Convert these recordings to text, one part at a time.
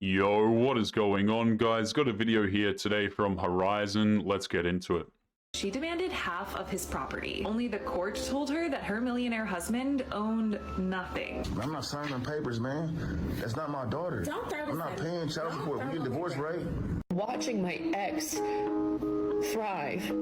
Yo, what is going on, guys? Got a video here today from Horizon. Let's get into it. She demanded half of his property. Only the court told her that her millionaire husband owned nothing. I'm not signing papers, man. That's not my daughter. I'm not paying child support. We get divorced, right? Watching my ex thrive,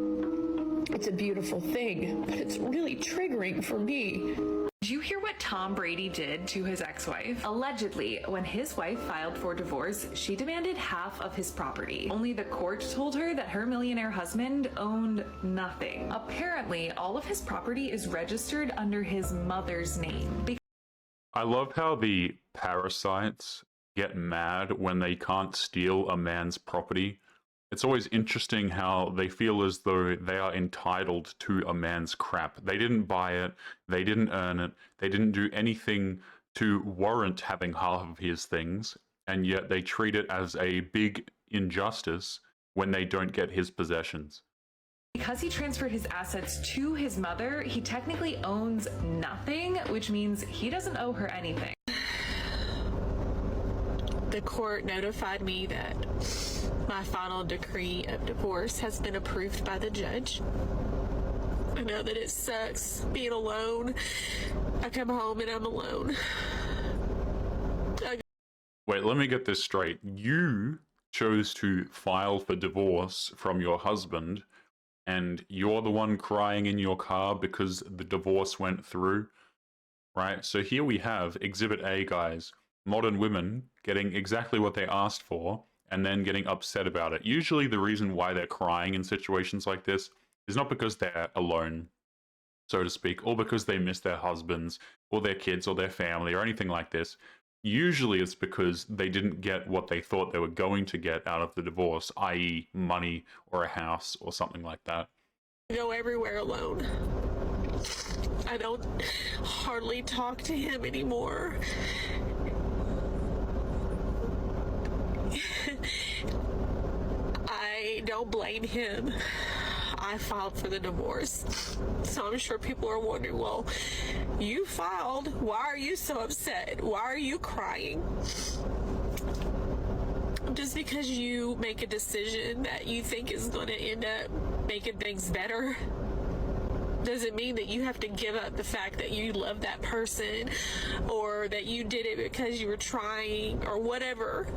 it's a beautiful thing, but it's really triggering for me. Did you hear what Tom Brady did to his ex-wife? Allegedly, when his wife filed for divorce, she demanded half of his property. Only the court told her that her millionaire husband owned nothing. Apparently, all of his property is registered under his mother's name. I love how the parasites get mad when they can't steal a man's property. It's always interesting how they feel as though they are entitled to a man's crap. They didn't buy it, they didn't earn it, they didn't do anything to warrant having half of his things, and yet they treat it as a big injustice when they don't get his possessions. Because he transferred his assets to his mother, he technically owns nothing, which means he doesn't owe her anything. The court notified me that my final decree of divorce has been approved by the judge. I know that it sucks being alone. I come home and I'm alone. Wait, let me get this straight. You chose to file for divorce from your husband, and you're the one crying in your car because the divorce went through, right? So here we have Exhibit A, guys. Modern women getting exactly what they asked for and then getting upset about it. Usually the reason why they're crying in situations like this is not because they're alone, so to speak, or because they miss their husbands or their kids or their family or anything like this. Usually it's because they didn't get what they thought they were going to get out of the divorce, i.e. money or a house or something like that. I go everywhere alone. I don't hardly talk to him anymore. I don't blame him. I filed for the divorce. So I'm sure people are wondering, well, you filed. Why are you so upset? Why are you crying? Just because you make a decision that you think is going to end up making things better doesn't mean that you have to give up the fact that you love that person or that you did it because you were trying or whatever.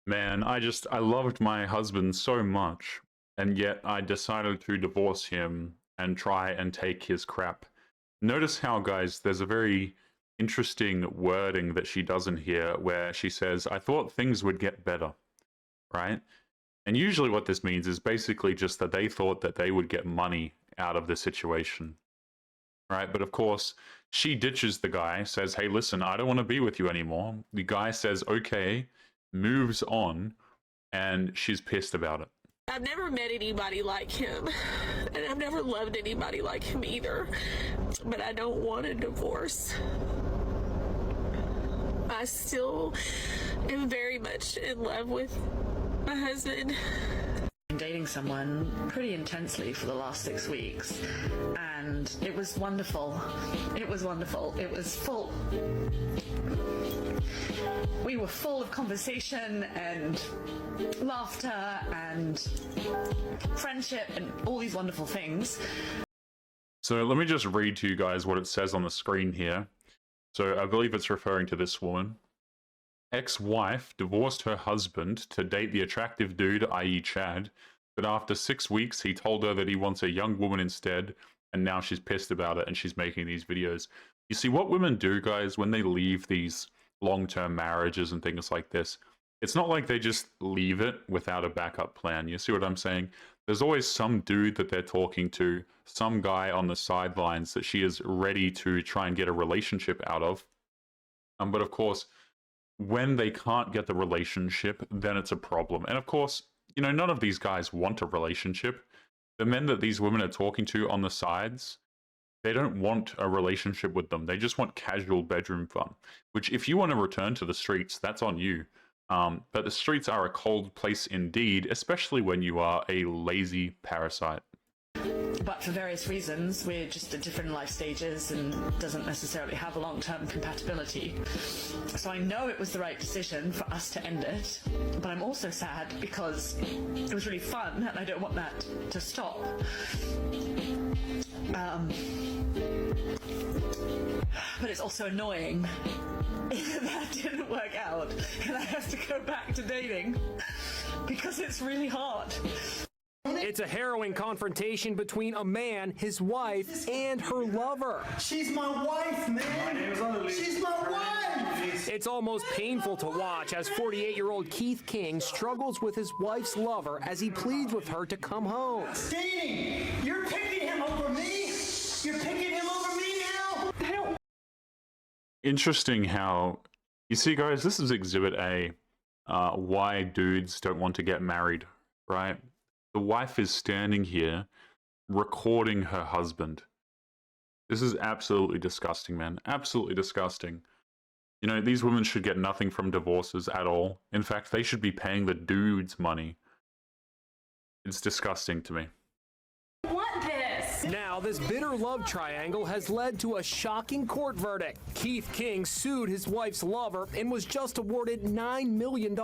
Man, I loved my husband so much, and yet I decided to divorce him and try and take his crap. Notice how, guys, there's a very interesting wording that she does in here where she says, I thought things would get better, right? And usually what this means is basically just that they thought that they would get money out of the situation, right? But of course, she ditches the guy, says, hey, listen, I don't want to be with you anymore. The guy says, okay, moves on, and she's pissed about it. I've never met anybody like him, and I've never loved anybody like him either, but I don't want a divorce. I still am very much in love with my husband. Been dating someone pretty intensely for the last 6 weeks, and it was wonderful. It was wonderful. It was full. We were full of conversation and laughter and friendship and all these wonderful things. So let me just read to you guys what it says on the screen here. So I believe it's referring to this woman. Ex-wife divorced her husband to date the attractive dude, i.e. Chad, but after 6 weeks he told her that he wants a young woman instead, and now she's pissed about it and she's making these videos. You see, what women do, guys, when they leave these long-term marriages and things like this, it's not like they just leave it without a backup plan. You see what I'm saying? There's always some dude that they're talking to, some guy on the sidelines that she is ready to try and get a relationship out of. But of course, when they can't get the relationship, then it's a problem. And of course, you know, none of these guys want a relationship. The men that these women are talking to on the sides, they don't want a relationship with them. They just want casual bedroom fun, which if you want to return to the streets, that's on you. But the streets are a cold place indeed, especially when you are a lazy parasite. But for various reasons, we're just at different life stages and doesn't necessarily have a long-term compatibility. So I know it was the right decision for us to end it, but I'm also sad because it was really fun and I don't want that to stop. But it's also annoying that didn't work out and I have to go back to dating because it's really hard. It's a harrowing confrontation between a man, his wife, and her lover. She's my wife, man. She's my wife. It's almost painful to watch as 48-year-old Keith King struggles with his wife's lover as he pleads with her to come home. Dating. You're picking him over me. You're picking him over me now. Interesting how, you see guys, this is Exhibit A, why dudes don't want to get married, right? The wife is standing here recording her husband. This is absolutely disgusting, man. Absolutely disgusting. You know, these women should get nothing from divorces at all. In fact, they should be paying the dude's money. It's disgusting to me. Want this? Now, this bitter love triangle has led to a shocking court verdict. Keith King sued his wife's lover and was just awarded $9 million.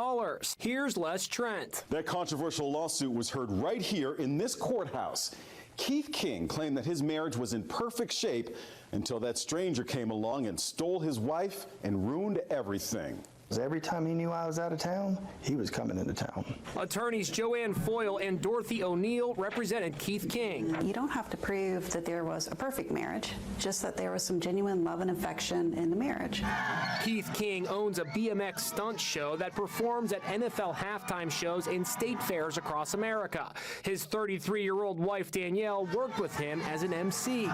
Here's Les Trent. That controversial lawsuit was heard right here in this courthouse. Keith King claimed that his marriage was in perfect shape until that stranger came along and stole his wife and ruined everything. Every time he knew I was out of town, he was coming into town. Attorneys Joanne Foyle and Dorothy O'Neill represented Keith King. You don't have to prove that there was a perfect marriage, just that there was some genuine love and affection in the marriage. Keith King owns a BMX stunt show that performs at NFL halftime shows and state fairs across America. His 33-year-old wife Danielle worked with him as an MC.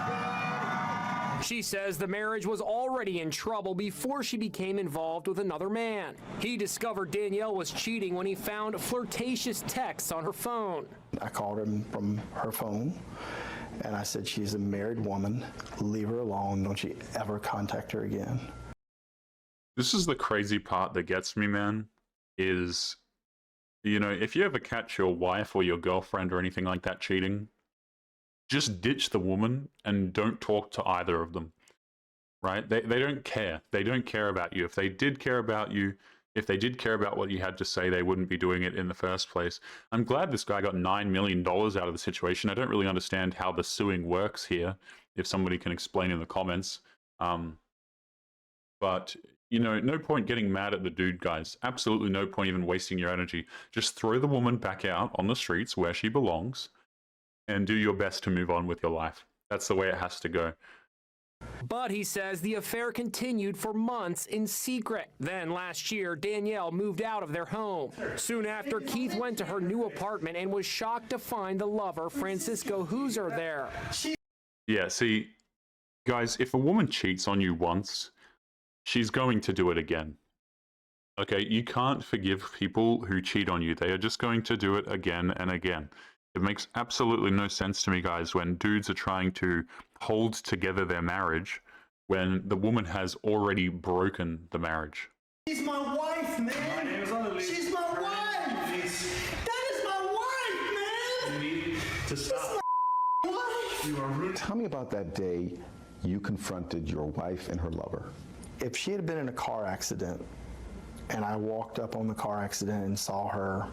She says the marriage was already in trouble before she became involved with another man. He discovered Danielle was cheating when he found flirtatious texts on her phone. I called him from her phone, and I said, she's a married woman. Leave her alone. Don't you ever contact her again. This is the crazy part that gets me, man, is, you know, if you ever catch your wife or your girlfriend or anything like that cheating, just ditch the woman and don't talk to either of them, right? They don't care. They don't care about you. If they did care about you, if they did care about what you had to say, they wouldn't be doing it in the first place. I'm glad this guy got $9 million out of the situation. I don't really understand how the suing works here, if somebody can explain in the comments. But, you know, no point getting mad at the dude, guys. Absolutely no point even wasting your energy. Just throw the woman back out on the streets where she belongs and do your best to move on with your life. That's the way it has to go. But he says the affair continued for months in secret. Then last year, Danielle moved out of their home. Soon after, Keith went to her new apartment and was shocked to find the lover, Francisco Hooser, there. Yeah, see, guys, if a woman cheats on you once, she's going to do it again. Okay, you can't forgive people who cheat on you. They are just going to do it again and again. It makes absolutely no sense to me, guys, when dudes are trying to hold together their marriage when the woman has already broken the marriage. She's my wife, man. She's my wife. That is my wife, man. You need to stop. You are rude. Tell me about that day you confronted your wife and her lover. If she had been in a car accident and I walked up on the car accident and saw her,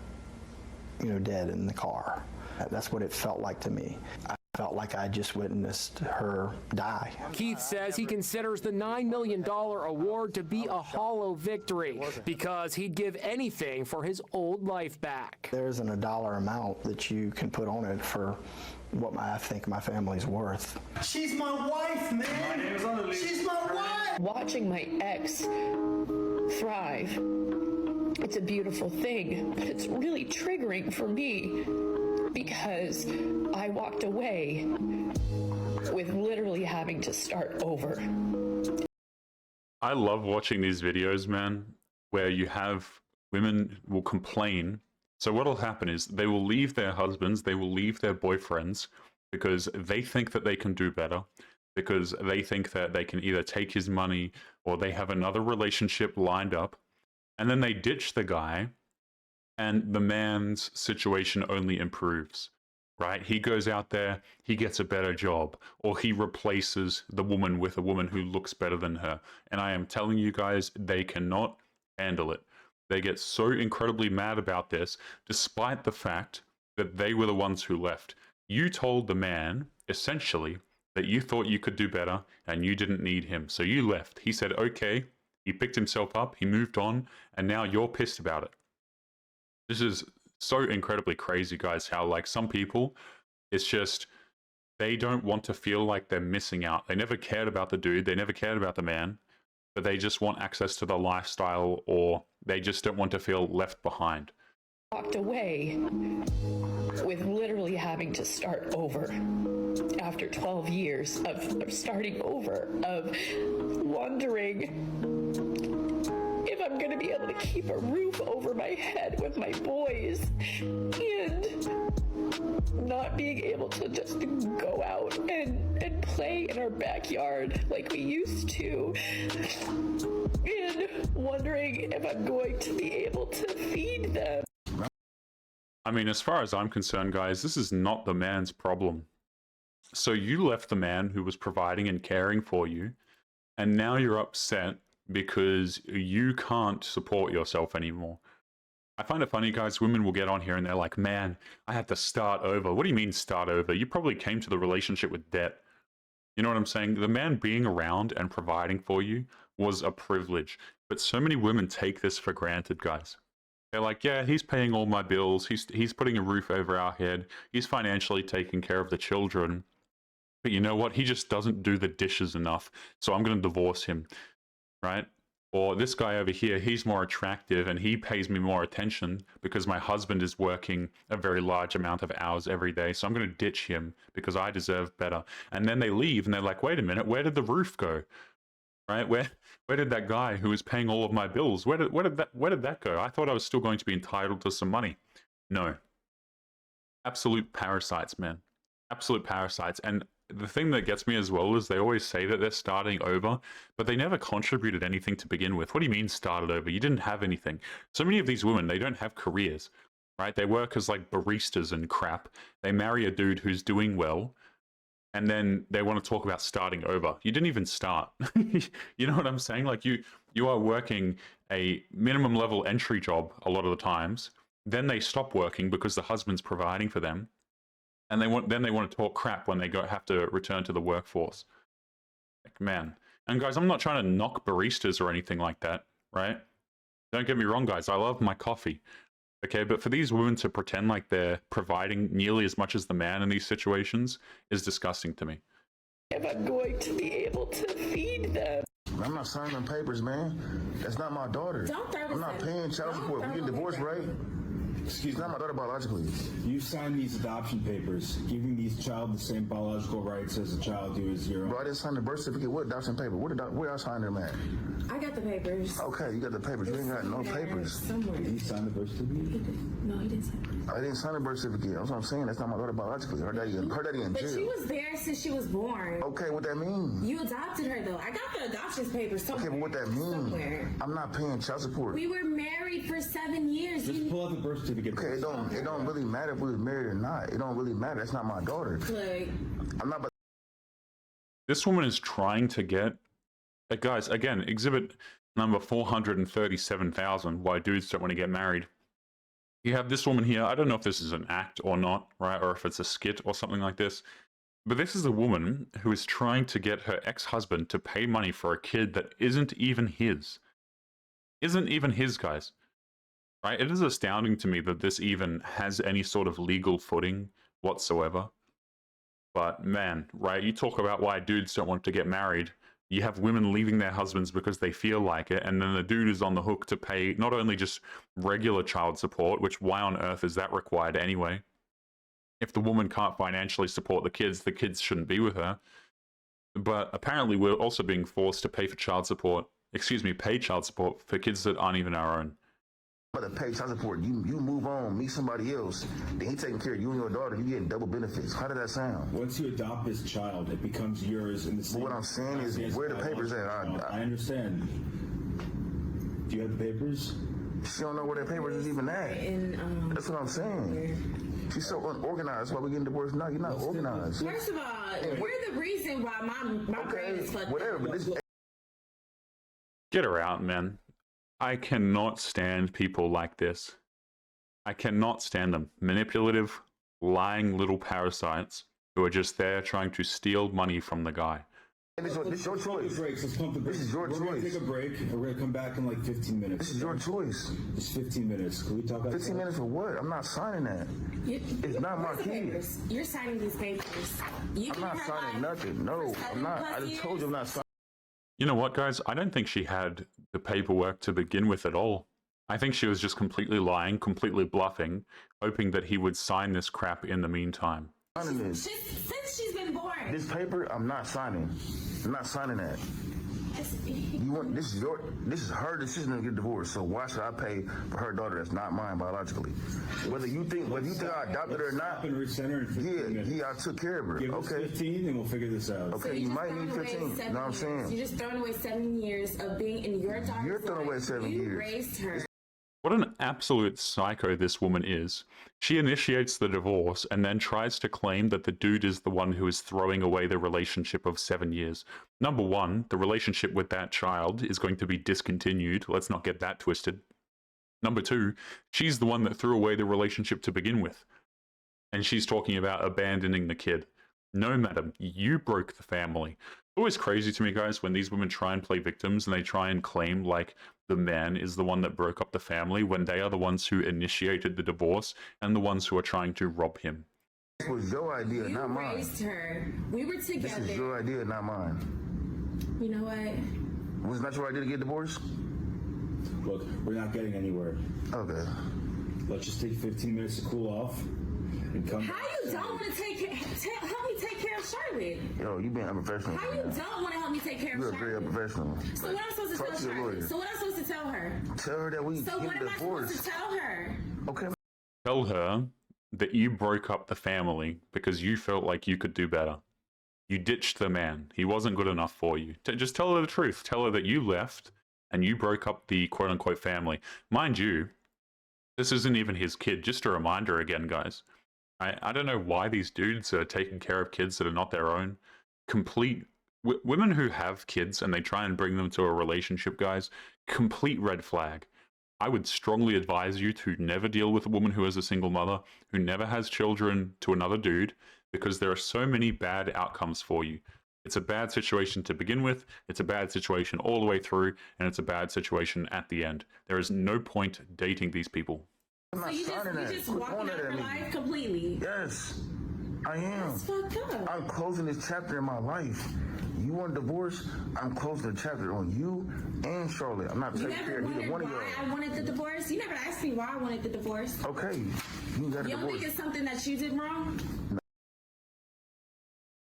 you know, dead in the car, that's what it felt like to me. I felt like I just witnessed her die. Keith says he considers the $9 million award to be a hollow victory because he'd give anything for his old life back. There isn't a dollar amount that you can put on it for what I think my family's worth. She's my wife, man. She's my wife. Watching my ex thrive, it's a beautiful thing, but it's really triggering for me because I walked away with literally having to start over. I love watching these videos, man, where you have women will complain. So what'll happen is they will leave their husbands, they will leave their boyfriends because they think that they can do better, because they think that they can either take his money or they have another relationship lined up, and then they ditch the guy and the man's situation only improves, right? He goes out there, he gets a better job, or he replaces the woman with a woman who looks better than her. And I am telling you guys, they cannot handle it. They get so incredibly mad about this, despite the fact that they were the ones who left. You told the man, essentially, that you thought you could do better and you didn't need him. So you left. He said, okay. He picked himself up, he moved on, and now you're pissed about it. This is so incredibly crazy, guys, how like some people, it's just, they don't want to feel like they're missing out. They never cared about the dude, they never cared about the man, but they just want access to the lifestyle, or they just don't want to feel left behind. Walked away with literally having to start over after 12 years of starting over, of wondering if I'm going to be able to keep a roof over my head with my boys, and not being able to just go out and play in our backyard like we used to, and wondering if I'm going to be able to feed them. I mean, as far as I'm concerned, guys, this is not the man's problem. So you left the man who was providing and caring for you, and now you're upset because you can't support yourself anymore. I find it funny, guys, women will get on here and they're like, man, I have to start over. What do you mean start over? You probably came to the relationship with debt. You know what I'm saying? The man being around and providing for you was a privilege. But so many women take this for granted, guys. They're like, yeah, he's paying all my bills. He's putting a roof over our head. He's financially taking care of the children. But you know what? He just doesn't do the dishes enough. So I'm going to divorce him, right? Or this guy over here, he's more attractive and he pays me more attention because my husband is working a very large amount of hours every day. So I'm going to ditch him because I deserve better. And then they leave and they're like, wait a minute, where did the roof go? Right? Where did that guy who was paying all of my bills, where did that go? I thought I was still going to be entitled to some money. No. Absolute parasites, man. Absolute parasites. And the thing that gets me as well is they always say that they're starting over, but they never contributed anything to begin with. What do you mean started over? You didn't have anything. So many of these women, they don't have careers, right? They work as like baristas and crap. They marry a dude who's doing well, and then they want to talk about starting over. You didn't even start. You know what I'm saying? Like you are working a minimum level entry job a lot of the times. Then they stop working because the husband's providing for them. And then they want to talk crap when they have to return to the workforce. Like, man. And guys, I'm not trying to knock baristas or anything like that, right? Don't get me wrong, guys. I love my coffee. Okay, but for these women to pretend like they're providing nearly as much as the man in these situations is disgusting to me. If I'm going to be able to feed them. I'm not signing them papers, man. That's not my daughter. I'm not paying child support. We get divorced, right? Excuse me, not my daughter biologically. You signed these adoption papers, giving these child the same biological rights as a child who is your own. Bro, I didn't sign the birth certificate. What adoption paper? Where I signed them at? I got the papers. Okay, you got the papers. You ain't got no papers. Somewhere. Did you sign the birth certificate? No, he didn't sign it. I didn't sign the birth certificate. That's what I'm saying. That's not my daughter biologically. Her daddy in jail. But she was there since she was born. Okay, what that mean? You adopted her, though. I got the adoption papers somewhere. Okay, but what that mean? Somewhere. I'm not paying child support. We were married for 7 years. Just pull out the birth certificate. Okay, it don't really matter if we was married or not. It don't really matter. That's not my daughter. Like, I'm not. This woman is trying to get, guys, again, exhibit number 437,000, why dudes don't want to get married. You have this woman here. I don't know if this is an act or not, right? Or if it's a skit or something like this. But this is a woman who is trying to get her ex-husband to pay money for a kid that isn't even his. Isn't even his, guys. Right? It is astounding to me that this even has any sort of legal footing whatsoever. But man, right? You talk about why dudes don't want to get married. You have women leaving their husbands because they feel like it, and then the dude is on the hook to pay not only just regular child support, which why on earth is that required anyway? If the woman can't financially support the kids shouldn't be with her. But apparently we're also being forced to pay child support for kids that aren't even our own. But to pay child support, you move on, meet somebody else, then he taking care of you and your daughter, you getting double benefits. How did that sound? Once you adopt this child, it becomes yours in the same. But what I'm saying is, where the papers at? I understand. Do you have the papers? She don't know where the papers is even at. That's what I'm saying. She's so unorganized. That's why we're getting divorced now. You're not organized. First of all, you're the reason why my brain is fucked whatever, up. but this. Get her out, man. I cannot stand people like this. I cannot stand them. Manipulative, lying little parasites who are just there trying to steal money from the guy. This is your choice. Let's pump the brakes. This is your We're gonna choice. take a break, and we're gonna come back in like 15 minutes. This is your choice. It's 15 minutes. Can we talk about 15 minutes for what? I'm not signing that. It's not my kid. You're signing these papers. I'm not signing nothing. No, I'm not. I just told you I'm not signing. You know what, guys? I don't think she had the paperwork to begin with at all. I think she was just completely lying, completely bluffing, hoping that he would sign this crap in the meantime. Since she's been born. This paper, I'm not signing. I'm not signing that. You want this is her decision to get divorced. So why should I pay for her daughter that's not mine biologically? Whether you think I adopted her or not, I took care of her. Give us 15 and we'll figure this out. Okay, you might need 15. You know what I'm saying? You're just throwing away 7 years of being in your daughter's life. You're throwing away 7 years. You raised her. What an absolute psycho this woman is. She initiates the divorce and then tries to claim that the dude is the one who is throwing away the relationship of 7 years. Number one, the relationship with that child is going to be discontinued. Let's not get that twisted. Number two, she's the one that threw away the relationship to begin with. And she's talking about abandoning the kid. No, madam, you broke the family. It's always crazy to me, guys, when these women try and play victims and they try and claim like the man is the one that broke up the family when they are the ones who initiated the divorce and the ones who are trying to rob him. This was your idea, not mine. You raised her. We were together. This is your idea, not mine. You know what? Was it not your idea to get divorced? Look, we're not getting anywhere. Okay. Let's just take 15 minutes to cool off and come How you don't want to help me take care of Charlotte? Yo, you being unprofessional. How you don't want to help me take care of You're Charlotte? very unprofessional. So what I'm supposed to Talk tell to your Charlotte? lawyer. So what I'm supposed to tell her? Tell her that we So get what am I divorced. supposed to tell her? Okay. Tell her that you broke up the family because you felt like you could do better. You ditched the man. He wasn't good enough for you. Just tell her the truth. Tell her that you left and you broke up the quote-unquote family. Mind you, this isn't even his kid. Just a reminder again, guys. I don't know why these dudes are taking care of kids that are not their own. Women who have kids and they try and bring them to a relationship, guys, complete red flag. I would strongly advise you to never deal with a woman who is a single mother, who never has children to another dude, because there are so many bad outcomes for you. It's a bad situation to begin with, it's a bad situation all the way through, and it's a bad situation at the end. There is no point dating these people. I'm not So you just walking out of her life completely? Yes, I am. That's fucked up. I'm closing this chapter in my life. You want a divorce? I'm closing the chapter on you and Charlotte. I'm not You taking care never of either wondered one of why y'all. I wanted the divorce? You never asked me why I wanted the divorce. Okay, you got a You don't divorce. think it's something that you did wrong?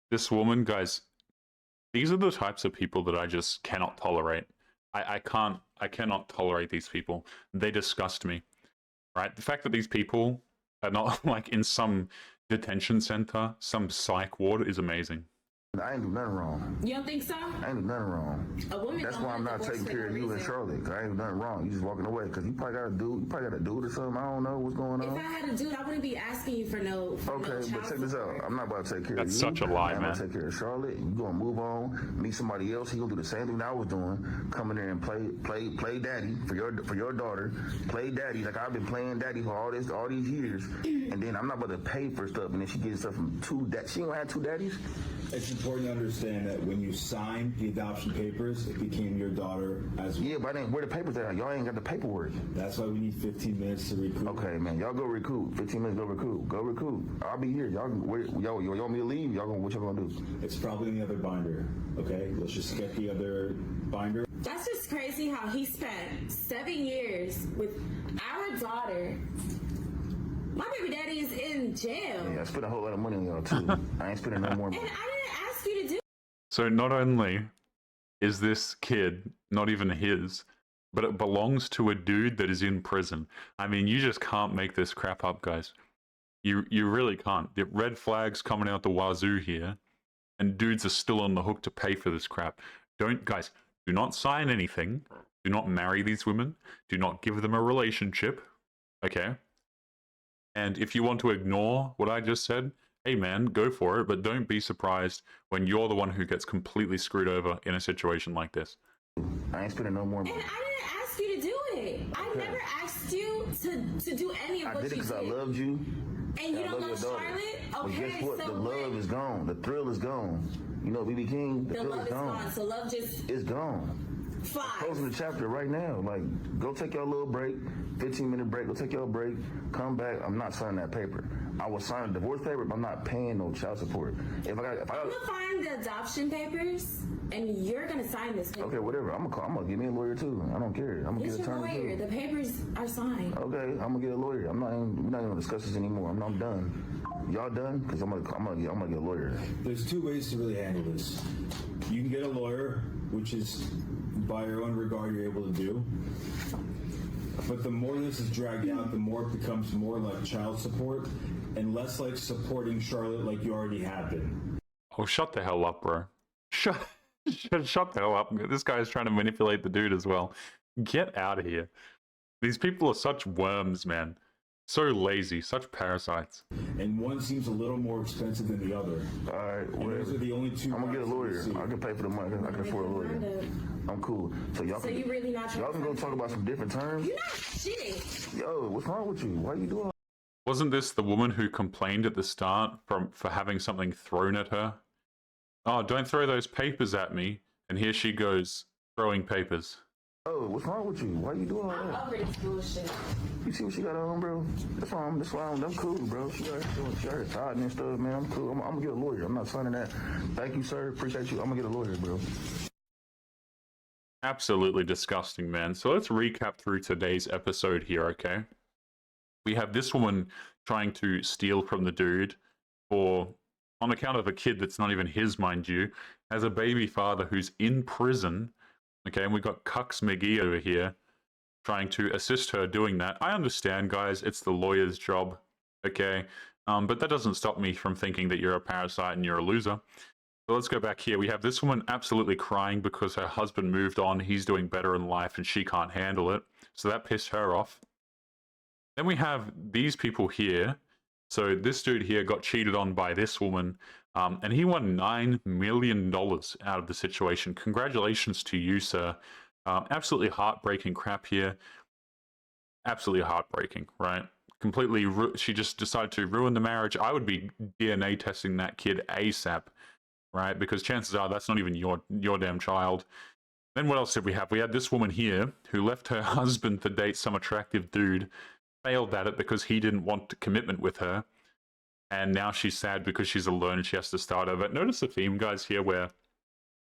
This woman, guys, these are the types of people that I just cannot tolerate. I cannot tolerate these people. They disgust me. Right? The fact that these people are not like in some detention center, some psych ward is amazing. I ain't do nothing wrong. You don't think so? I ain't do nothing wrong. A woman That's don't why I'm want not divorce taking for care of no you and reason. Charlotte. 'Cause I ain't do nothing wrong. You just walking away because you probably got a dude. You probably got a dude or something. I don't know what's going If on. I had a dude, I wouldn't be asking you for no. Okay, but check this out. I'm not about to take care of you. That's such a lie, I'm man. gonna take care of Charlotte. You gonna move on, meet somebody else. He gonna do the same thing I was doing. Come in there and play daddy for your daughter. Play daddy like I've been playing daddy for all these years. And then I'm not about to pay for stuff. And then she gets stuff from two that she don't have two daddies. It's important to understand that when you signed the adoption papers, it became your daughter as well. Yeah, but I didn't. Where the papers at? Y'all ain't got the paperwork. That's why we need 15 minutes to recoup. Okay, man. Y'all go recoup. 15 minutes. Go recoup. Go recoup. I'll be here. Y'all want me to leave? What y'all gonna do? It's probably in the other binder. Okay, let's just get the other binder. That's just crazy how he spent 7 years with our daughter. My baby daddy is in jail. Yeah, I spent a whole lot of money on y'all too. I ain't spending no more And money. I didn't ask you to do. So not only is this kid not even his, but it belongs to a dude that is in prison. I mean, you just can't make this crap up, guys. You really can't. The red flags coming out the wazoo here, and dudes are still on the hook to pay for this crap. Guys, do not sign anything. Do not marry these women. Do not give them a relationship. Okay? And if you want to ignore what I just said, hey man, go for it, but don't be surprised when you're the one who gets completely screwed over in a situation like this. I ain't spending no more money. And I didn't ask you to do it. I never asked you to do any of I what did it you because did. I loved you. And you I don't love love your daughter. Charlotte? But Okay, guess what? so The love is gone. The thrill is gone. You know, BB King, the the thrill love is is gone. gone. So love just It's gone. flies. Closing the chapter right now. Like, go take your little break, 15-minute break. Go take your break. Come back. I'm not signing that paper. I will sign a divorce paper, but I'm not paying no child support. If I I'm gonna find the adoption papers, and you're gonna sign this paper. okay, whatever. I'm gonna get me a lawyer too. I don't care. I'm gonna It's get your an attorney lawyer. too. The papers are signed. Okay, I'm gonna get a lawyer. We're not even gonna discuss this anymore. I'm done. Y'all done? Because I'm gonna get a lawyer. There's two ways to really handle this. You can get a lawyer, which is by your own regard you're able to do. But the more this is dragged out, the more it becomes more like child support and less like supporting Charlotte like you already have been. Oh, shut the hell up, bro. Shut the hell up. This guy is trying to manipulate the dude as well. Get out of here. These people are such worms, man. So lazy, such parasites. And one seems a little more expensive than the other. All right, And whatever. those are the only two. I'm gonna get a lawyer. I can pay for the money. I can afford a lawyer. I'm cool. So y'all So can, you really not trying y'all can go talk about some different terms. You're not shit. Yo, what's wrong with you? Why you doing? Wasn't this the woman who complained at the start for having something thrown at her? Oh, don't throw those papers at me. And here she goes, throwing papers. Oh, what's wrong with you? Why you doing all I'm that? over this bullshit. You see what she got on, bro? That's why I'm cool, bro. She got her tied and stuff, man. I'm cool. I'm gonna get a lawyer. I'm not signing that. Thank you, sir. Appreciate you. I'm gonna get a lawyer, bro. Absolutely disgusting, man. So let's recap through today's episode here, okay? We have this woman trying to steal from the dude on account of a kid that's not even his, mind you, as a baby father who's in prison. Okay, and we've got Cucks McGee over here trying to assist her doing that. I understand, guys, it's the lawyer's job, okay? But that doesn't stop me from thinking that you're a parasite and you're a loser. So let's go back here. We have this woman absolutely crying because her husband moved on. He's doing better in life and she can't handle it. So that pissed her off. Then we have these people here. So this dude here got cheated on by this woman, and he won $9 million out of the situation. Congratulations to you, sir. Absolutely heartbreaking crap here. Absolutely heartbreaking, right? Completely, she just decided to ruin the marriage. I would be DNA testing that kid ASAP, right? Because chances are that's not even your damn child. Then what else did we have? We had this woman here who left her husband to date some attractive dude, failed at it because he didn't want commitment with her, and now she's sad because she's alone and she has to start over. Notice the theme, guys, here where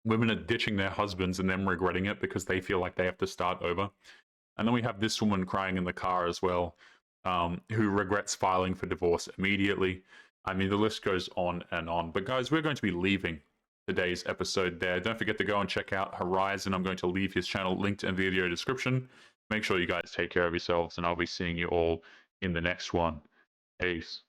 women are ditching their husbands and them regretting it because they feel like they have to start over. And then we have this woman crying in the car as well, who regrets filing for divorce immediately. I mean, the list goes on and on. But guys, we're going to be leaving today's episode there. Don't forget to go and check out Horizon. I'm going to leave his channel linked in the video description. Make sure you guys take care of yourselves, and I'll be seeing you all in the next one. Peace.